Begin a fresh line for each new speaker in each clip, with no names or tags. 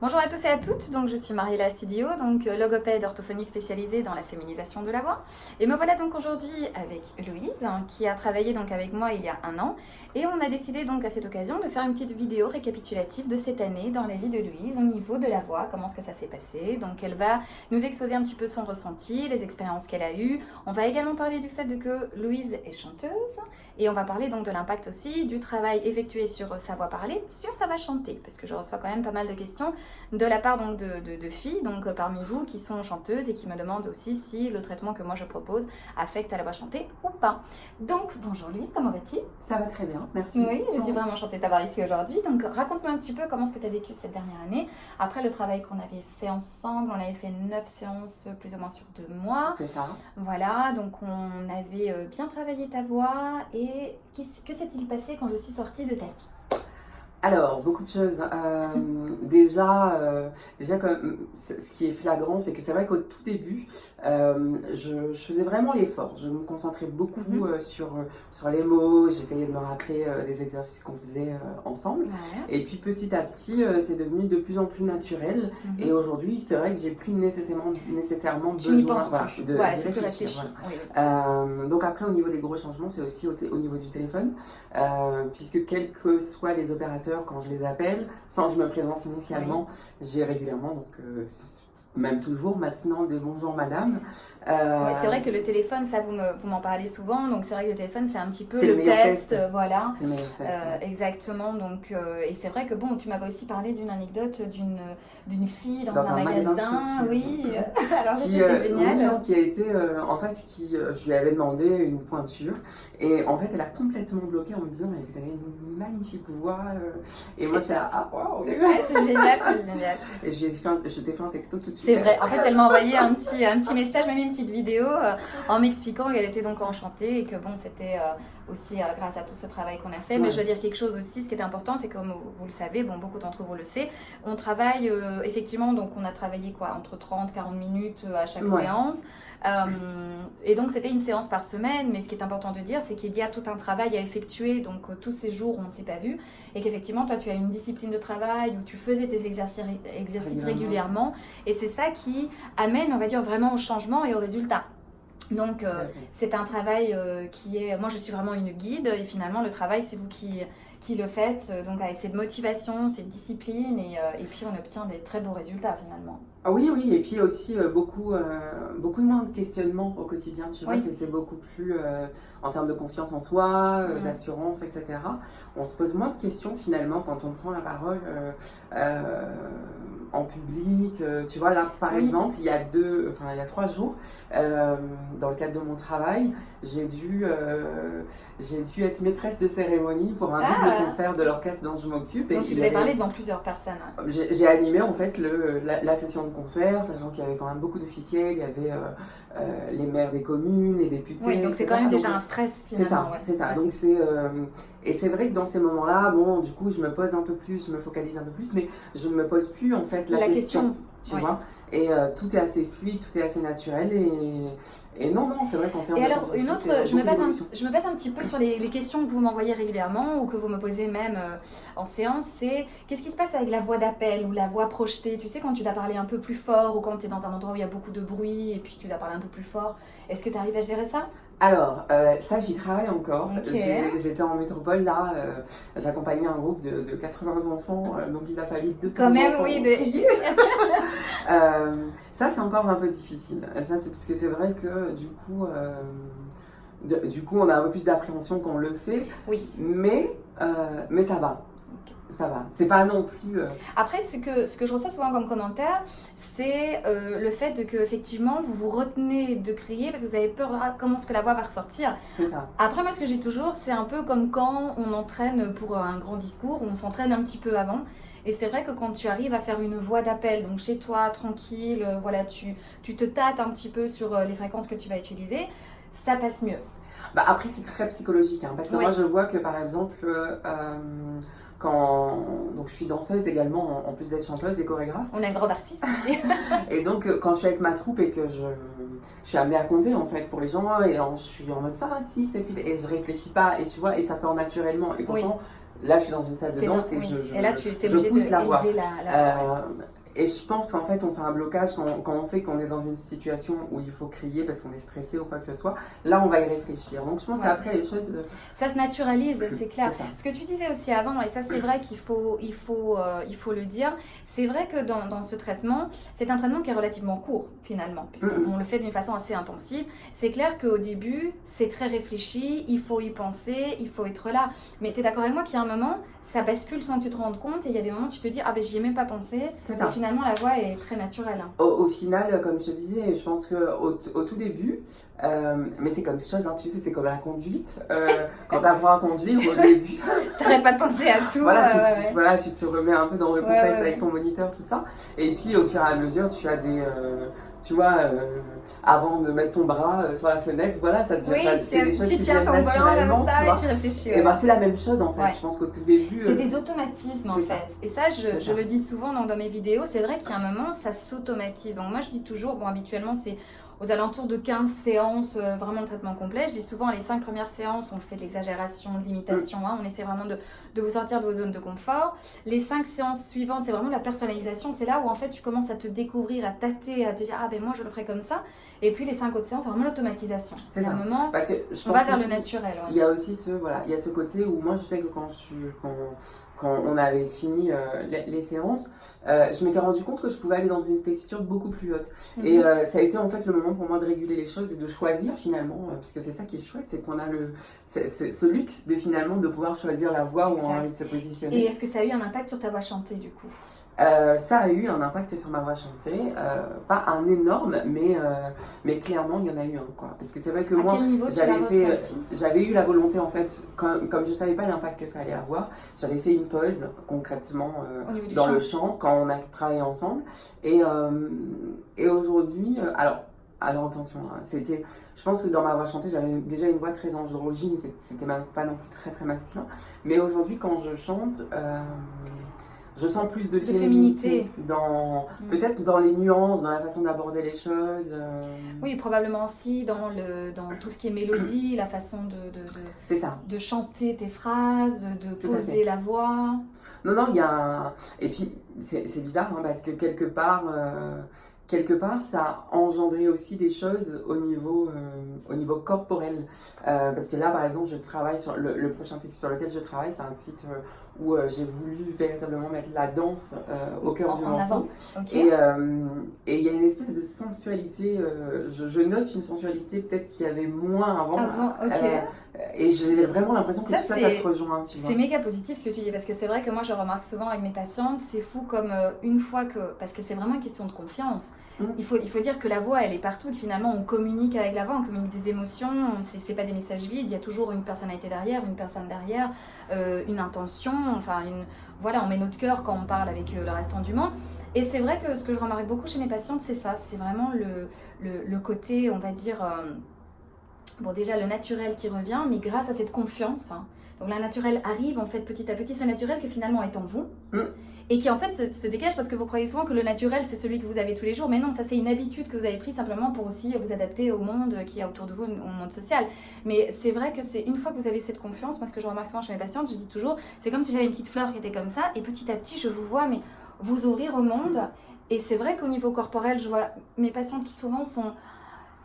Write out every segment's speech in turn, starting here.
Bonjour à tous et à toutes, donc je suis Mariella Studio, donc logopède orthophonie spécialisée dans la féminisation de la voix. Et me voilà donc aujourd'hui avec Louise, qui a travaillé donc avec moi il y a un an. Et on a décidé donc à cette occasion de faire une petite vidéo récapitulative de cette année dans la vie de Louise au niveau de la voix, comment est-ce que ça s'est passé. Donc elle va nous exposer un petit peu son ressenti, les expériences qu'elle a eues. On va également parler du fait que Louise est chanteuse et on va parler donc de l'impact aussi du travail effectué sur sa voix parlée, sur sa voix chantée, parce que je reçois quand même pas mal de questions de la part donc de filles donc parmi vous qui sont chanteuses et qui me demandent aussi si le traitement que moi je propose affecte à la voix chantée ou pas. Donc bonjour Louise, comment vas-tu?
Ça va très bien, merci.
Oui, je suis vraiment enchantée de t'avoir ici aujourd'hui. Donc raconte-moi un petit peu comment est-ce que tu as vécu cette dernière année. Après le travail qu'on avait fait ensemble, on avait fait 9 séances plus ou moins sur 2 mois.
C'est ça.
Voilà, donc on avait bien travaillé ta voix. Et que s'est-il passé quand je suis sortie de ta vie?
Alors, beaucoup de choses. Déjà, comme, ce qui est flagrant, c'est que c'est vrai qu'au tout début, je faisais vraiment l'effort. Je me concentrais beaucoup sur les mots. J'essayais de me rappeler des exercices qu'on faisait ensemble.
Ouais.
Et puis petit à petit, c'est devenu de plus en plus naturel. Et aujourd'hui, c'est vrai que j'ai plus nécessairement besoin d'y réfléchir. Voilà. Oui. Donc après, au niveau des gros changements, c'est aussi au niveau du téléphone. Puisque quels que soient les opérateurs, quand je les appelle, sans que je me présente initialement, j'ai régulièrement, donc même toujours maintenant, des bonjours madame.
Ouais, c'est vrai que le téléphone, ça vous m'en parlez souvent, donc c'est vrai que le téléphone c'est un petit peu
le
test, voilà.
C'est le meilleur test.
Exactement, donc et c'est vrai que bon, tu m'avais aussi parlé d'une anecdote d'une fille dans un magasin, oui. Alors c'était génial.
Oui, non, qui a été, en fait, je lui avais demandé une pointure et en fait elle a complètement bloqué en me disant mais vous avez une magnifique voix et moi j'étais là ah waouh.
Ouais, c'est génial, c'est génial.
Et je t'ai fait un texto tout de suite.
C'est vrai, en fait elle m'a envoyé un petit message, même une petite vidéo en m'expliquant qu'elle était donc enchantée et que bon c'était aussi grâce à tout ce travail qu'on a fait. Mais je veux dire quelque chose aussi, ce qui est important, c'est que comme vous le savez, bon beaucoup d'entre vous le savent, on travaille effectivement, donc on a travaillé quoi entre 30-40 minutes à chaque séance. Et donc c'était une séance par semaine, mais ce qui est important de dire, c'est qu'il y a tout un travail à effectuer, donc tous ces jours où on ne s'est pas vu, et qu'effectivement toi tu as une discipline de travail où tu faisais tes exercices régulièrement, et c'est ça qui amène, on va dire, vraiment au changement et au résultat. Donc c'est un travail qui est, moi je suis vraiment une guide, et finalement le travail c'est vous qui le faites, donc avec cette motivation, cette discipline, et puis on obtient des très beaux résultats finalement.
Ah oui, et puis aussi beaucoup moins de questionnements au quotidien, tu vois, c'est beaucoup plus en termes de confiance en soi, d'assurance, etc. On se pose moins de questions finalement quand on prend la parole en public. Tu vois, là par exemple, il y a 3 jours, dans le cadre de mon travail, j'ai dû être maîtresse de cérémonie pour un double concert de l'orchestre dont je m'occupe.
Donc tu devais parler devant plusieurs personnes.
J'ai animé en fait la session de concert, sachant qu'il y avait quand même beaucoup d'officiels, il y avait les maires des communes, les députés.
Oui, donc c'est quand même déjà un stress finalement.
C'est ça. Donc et c'est vrai que dans ces moments-là, bon, du coup, je me pose un peu plus, je me focalise un peu plus, mais je ne me pose plus en fait la question. Tu vois. Et tout est assez fluide, tout est assez naturel et non, c'est vrai qu'en termes
de... Et alors, une autre, je me base un petit peu sur les questions que vous m'envoyez régulièrement ou que vous me posez même en séance, c'est qu'est-ce qui se passe avec la voix d'appel ou la voix projetée? Tu sais, quand tu dois parler un peu plus fort ou quand tu es dans un endroit où il y a beaucoup de bruit et puis tu dois parler un peu plus fort, est-ce que tu arrives à gérer ça?
Alors, ça j'y travaille encore. J'étais en métropole là, j'accompagnais un groupe de 80 enfants, donc il a fallu 2
quand même,
ça c'est encore un peu difficile. Ça c'est parce que c'est vrai que du coup on a un peu plus d'appréhension quand on le fait.
Oui.
Mais ça va. Ça va, c'est pas non plus...
Après, ce que je reçois souvent comme commentaire, c'est le fait que effectivement vous vous retenez de crier parce que vous avez peur de comment est-ce que la voix va ressortir.
C'est ça.
Après, moi, ce que j'ai toujours, c'est un peu comme quand on entraîne pour un grand discours, on s'entraîne un petit peu avant. Et c'est vrai que quand tu arrives à faire une voix d'appel, donc chez toi, tranquille, voilà, tu te tâtes un petit peu sur les fréquences que tu vas utiliser, ça passe mieux.
Bah après, c'est très psychologique, hein, parce que moi, je vois que par exemple... donc je suis danseuse également, en plus d'être chanteuse et chorégraphe.
On est un grand artiste aussi.
Et donc quand je suis avec ma troupe et que je suis amenée à compter en fait pour les gens, et je suis en mode 5, 6, 7, 8, et je réfléchis pas, et tu vois, et ça sort naturellement. Et pourtant, là je suis dans une salle de danse et
et là tu es obligé
pousse la voix.
La...
Et je pense qu'en fait, on fait un blocage quand on sait qu'on est dans une situation où il faut crier parce qu'on est stressé ou quoi que ce soit. Là, on va y réfléchir. Donc, je pense qu'après, les choses...
Ça se naturalise, c'est clair. Ce que tu disais aussi avant, et ça, c'est vrai qu'il faut le dire, c'est vrai que dans ce traitement, c'est un traitement qui est relativement court, finalement, puisqu'on le fait d'une façon assez intensive. C'est clair qu'au début, c'est très réfléchi, il faut y penser, il faut être là. Mais tu es d'accord avec moi qu'il y a un moment, ça bascule sans que tu te rendes compte, et il y a des moments où tu te dis, ah ben j'y ai même pas pensé.
C'est ça.
Finalement, la voix est très naturelle.
Au final, comme je te disais, je pense qu'au tout début, mais c'est comme chose, hein, tu sais, c'est comme la conduite. Quand tu apprends à conduire, au début...
T'arrêtes pas de penser à tout.
Voilà, tu te remets un peu dans le contexte avec ton moniteur, tout ça. Et puis, au fur et à mesure, tu as des... tu vois, avant de mettre ton bras sur la fenêtre, voilà, ça devient c'est des choses qui viennent naturellement,
comme ça, et tu réfléchis.
Et ben, c'est la même chose en fait, je pense qu'au tout début...
C'est des automatismes en fait. Et ça, je le dis souvent dans mes vidéos, c'est vrai qu'il y a un moment, ça s'automatise. Donc moi, je dis toujours, bon, habituellement, c'est aux alentours de 15 séances, vraiment le traitement complet. Je dis souvent, les 5 premières séances, on fait de l'exagération, de l'imitation, hein, on essaie vraiment de vous sortir de vos zones de confort. Les 5 séances suivantes, c'est vraiment la personnalisation. C'est là où en fait, tu commences à te découvrir, à tâter, à te dire, ah ben moi, je le ferai comme ça. Et puis les 5 autres séances, c'est vraiment l'automatisation. C'est un moment,
parce que
on va vers le naturel.
Il y a aussi il y a ce côté où moi, je sais que quand on avait fini les séances, je m'étais rendu compte que je pouvais aller dans une texture beaucoup plus haute. Et ça a été en fait le moment pour moi de réguler les choses et de choisir finalement, parce que c'est ça qui est chouette, c'est qu'on a ce luxe de finalement de pouvoir choisir la voix où on a envie de se positionner.
Et est-ce que ça a eu un impact sur ta voix chantée du coup ?
Ça a eu un impact sur ma voix chantée, pas un énorme, mais clairement il y en a eu un quoi. Parce que c'est vrai que moi j'avais eu la volonté en fait, comme je savais pas l'impact que ça allait avoir, j'avais fait une pause concrètement dans le chant quand on a travaillé ensemble. Et aujourd'hui, alors attention, hein, je pense que dans ma voix chantée j'avais déjà une voix très androgyne, c'était pas non plus très très masculin. Mais aujourd'hui quand je chante, je sens plus de féminité peut-être dans les nuances, dans la façon d'aborder les choses.
Oui, probablement aussi dans tout ce qui est mélodie, la façon
c'est ça.
De chanter tes phrases, de poser la voix.
Non, il y a et puis c'est bizarre hein, parce que quelque part, ça a engendré aussi des choses au niveau corporel. Parce que là, par exemple, je travaille sur le prochain site sur lequel je travaille, c'est un site où j'ai voulu véritablement mettre la danse au cœur du morceau. Okay. Et il y a une espèce de sensualité, je note une sensualité peut-être qu'il y avait moins avant. Et j'ai vraiment l'impression que tout ça se rejoint.
C'est méga positif ce que tu dis, parce que c'est vrai que moi je remarque souvent avec mes patientes, c'est fou comme une fois que... Parce que c'est vraiment une question de confiance. Il faut dire que la voix elle est partout, que finalement on communique avec la voix, on communique des émotions, c'est pas des messages vides, il y a toujours une personnalité derrière, une personne derrière, une intention, enfin voilà, on met notre cœur quand on parle avec le restant du monde. Et c'est vrai que ce que je remarque beaucoup chez mes patientes, c'est ça, c'est vraiment le côté, on va dire, bon déjà le naturel qui revient, mais grâce à cette confiance, hein. Donc la naturelle arrive en fait petit à petit, ce naturel qui finalement est en vous. Et qui en fait se dégage parce que vous croyez souvent que le naturel c'est celui que vous avez tous les jours, mais non, ça c'est une habitude que vous avez prise simplement pour aussi vous adapter au monde qui est autour de vous, au monde social. Mais c'est vrai que c'est une fois que vous avez cette confiance, moi ce que je remarque souvent chez mes patientes, je dis toujours, c'est comme si j'avais une petite fleur qui était comme ça et petit à petit je vous vois mais vous ouvrir au monde. Et c'est vrai qu'au niveau corporel, je vois mes patientes qui souvent sont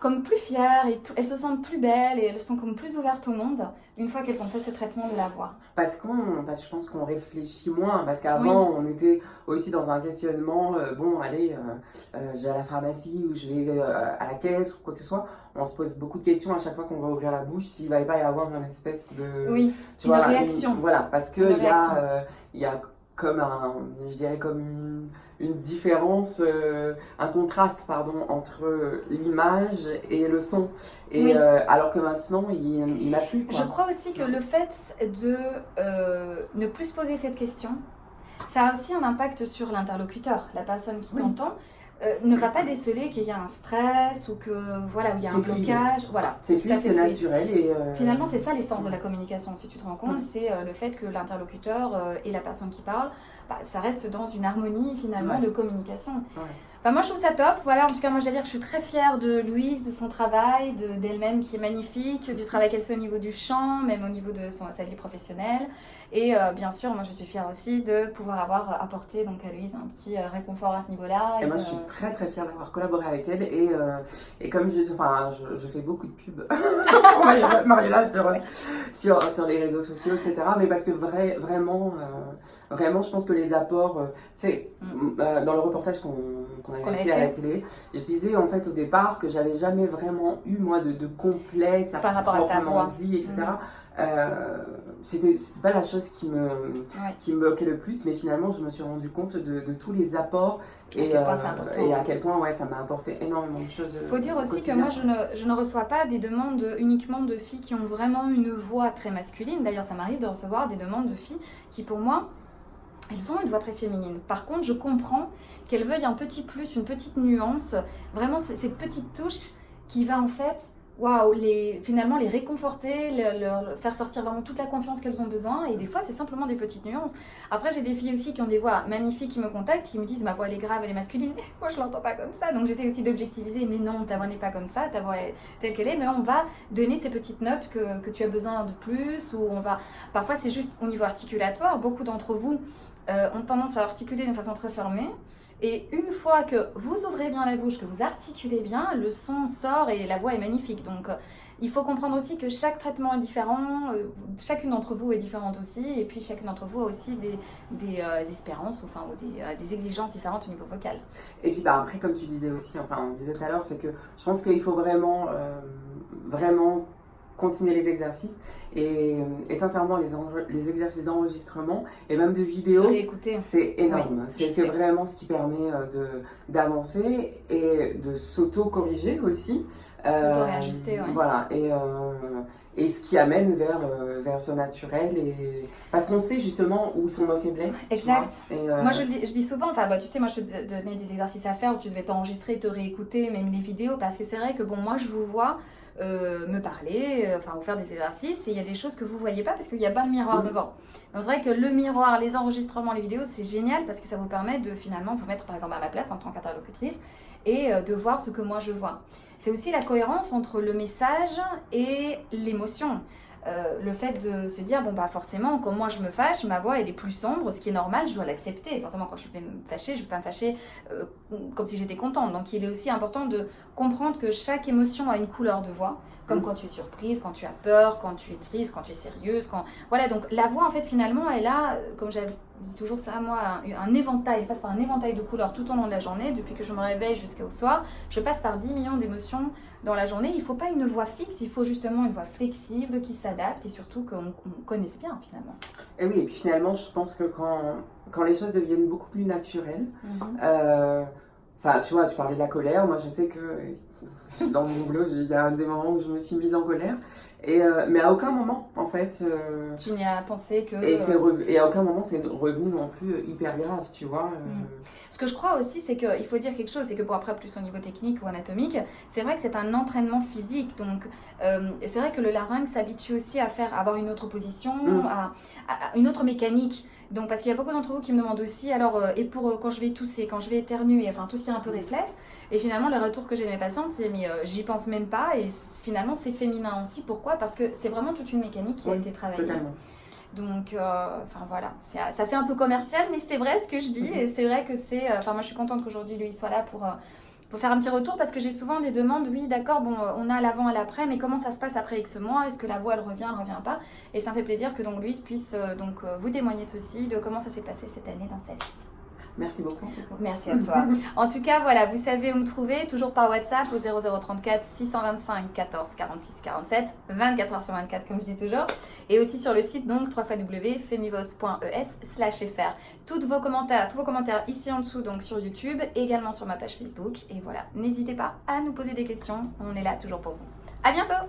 comme plus fières et elles se sentent plus belles et elles sont comme plus ouvertes au monde une fois qu'elles ont fait ce traitement de la voix.
Parce que je pense qu'on réfléchit moins, parce qu'avant on était aussi dans un questionnement, bon allez, je vais à la pharmacie ou je vais à la caisse ou quoi que ce soit, on se pose beaucoup de questions à chaque fois qu'on va ouvrir la bouche, s'il va pas y avoir une espèce de...
Oui, une réaction.
Voilà, parce qu'il y a comme je dirais comme une différence, un contraste pardon, entre l'image et le son. Et alors que maintenant, il n'a plus.
Je crois aussi que le fait de ne plus se poser cette question, ça a aussi un impact sur l'interlocuteur, la personne qui t'entend. Ne va pas déceler qu'il y a un stress ou que voilà, où il y a un blocage. Voilà,
c'est fluide, c'est naturel. Et
finalement, c'est ça l'essence de la communication, si tu te rends compte, c'est le fait que l'interlocuteur et la personne qui parle, ça reste dans une harmonie finalement de communication. Enfin, moi je trouve ça top, voilà, en tout cas moi je dois dire que je suis très fière de Louise, de son travail, d'elle-même qui est magnifique, du travail qu'elle fait au niveau du chant, même au niveau de sa vie professionnelle. Et bien sûr, moi je suis fière aussi de pouvoir avoir apporté donc, à Louise un petit réconfort à ce niveau-là.
Et moi je suis très très fière d'avoir collaboré avec elle et comme je fais beaucoup de pubs pour Mariola sur les réseaux sociaux, etc. Mais parce que vraiment je pense que les apports, tu sais, dans le reportage qu'on avait fait à la télé, je disais en fait au départ que j'avais jamais vraiment eu moi de complexe
par rapport à ta voix,
etc. C'était pas la chose qui me bloquait le plus, mais finalement je me suis rendu compte de tous les apports et à quel point ça m'a apporté énormément de choses.
Il faut dire aussi que moi je ne reçois pas des demandes uniquement de filles qui ont vraiment une voix très masculine. D'ailleurs ça m'arrive de recevoir des demandes de filles qui pour moi elles ont une voix très féminine. Par contre je comprends qu'elles veuillent un petit plus, une petite nuance, vraiment cette petite touche qui va en fait finalement les réconforter, leur faire sortir vraiment toute la confiance qu'elles ont besoin. Et des fois, c'est simplement des petites nuances. Après, j'ai des filles aussi qui ont des voix magnifiques qui me contactent, qui me disent ma voix elle est grave, elle est masculine. Moi, je l'entends pas comme ça. Donc, j'essaie aussi d'objectiviser. Mais non, ta voix n'est pas comme ça. Ta voix est telle qu'elle est. Mais on va donner ces petites notes que tu as besoin de plus. Ou on va... Parfois, c'est juste au niveau articulatoire. Beaucoup d'entre vous ont tendance à articuler d'une façon très fermée. Et une fois que vous ouvrez bien la bouche, que vous articulez bien, le son sort et la voix est magnifique. Donc il faut comprendre aussi que chaque traitement est différent, chacune d'entre vous est différente aussi, et puis chacune d'entre vous a aussi des espérances ou des exigences différentes au niveau vocal.
Et puis après, comme tu disais aussi, on disait tout à l'heure, c'est que je pense qu'il faut vraiment continuer les exercices et sincèrement les exercices d'enregistrement et même de vidéo, c'est énorme. Oui, c'est vraiment ce qui permet d'avancer et de s'auto-corriger aussi.
S'auto-réajuster,
Voilà, et ce qui amène vers ce naturel, parce qu'on sait justement où sont nos faiblesses.
Exact. Moi je dis souvent, tu sais, moi je te donnais des exercices à faire où tu devais t'enregistrer, te réécouter, même les vidéos, parce que c'est vrai que moi je vous vois me parler, ou faire des exercices, et il y a des choses que vous voyez pas parce qu'il n'y a pas le miroir devant. Donc c'est vrai que le miroir, les enregistrements, les vidéos, c'est génial parce que ça vous permet de finalement vous mettre par exemple à ma place en tant qu'interlocutrice et de voir ce que moi je vois. C'est aussi la cohérence entre le message et l'émotion. Le fait de se dire, forcément, quand moi je me fâche, ma voix elle est plus sombre, ce qui est normal, je dois l'accepter. Forcément, quand je vais me fâcher, je ne vais pas me fâcher comme si j'étais contente. Donc il est aussi important de comprendre que chaque émotion a une couleur de voix, comme quand tu es surprise, quand tu as peur, quand tu es triste, quand tu es sérieuse. Voilà, donc la voix en fait finalement elle a, comme j'avais dit toujours ça à moi, un éventail, elle passe par un éventail de couleurs tout au long de la journée, depuis que je me réveille jusqu'au soir. Je passe par 10 millions d'émotions dans la journée. Il ne faut pas une voix fixe, il faut justement une voix flexible qui s'adapte et surtout qu'on connaisse bien finalement.
Et oui, et puis finalement je pense que quand les choses deviennent beaucoup plus naturelles, tu vois, tu parlais de la colère, moi je sais que dans mon boulot, il y a des moments où je me suis mise en colère, mais à aucun moment, en fait...
tu n'y as pensé que...
Et à aucun moment, c'est revenu non plus hyper grave, tu vois.
Ce que je crois aussi, c'est qu'il faut dire quelque chose, c'est que après, plus au niveau technique ou anatomique, c'est vrai que c'est un entraînement physique, donc c'est vrai que le larynx s'habitue aussi à avoir une autre position, à une autre mécanique. Donc, parce qu'il y a beaucoup d'entre vous qui me demandent aussi, alors, quand je vais tousser, quand je vais éternuer, tout ce qui est un peu réflexe, et finalement, les retours que j'ai de mes patientes, c'est mais j'y pense même pas, et finalement, c'est féminin aussi. Pourquoi ? Parce que c'est vraiment toute une mécanique qui a été travaillée.
Totalement.
Donc, voilà, ça fait un peu commercial, mais c'est vrai ce que je dis, et c'est vrai que c'est... moi, je suis contente qu'aujourd'hui, lui, il soit là pour faire un petit retour, parce que j'ai souvent des demandes, oui, d'accord, on a l'avant et l'après, mais comment ça se passe après X mois ? Est-ce que la voix, elle revient pas ? Et ça me fait plaisir que donc Louise puisse vous témoigner aussi de comment ça s'est passé cette année dans sa vie.
Merci beaucoup.
Merci à toi. En tout cas, voilà, vous savez où me trouver, toujours par WhatsApp au 0034 625 14 46 47, 24 h sur 24 comme je dis toujours, et aussi sur le site donc www.femivos.es/fr. Tous vos commentaires ici en dessous donc sur YouTube, également sur ma page Facebook, et voilà, n'hésitez pas à nous poser des questions, on est là toujours pour vous. À bientôt.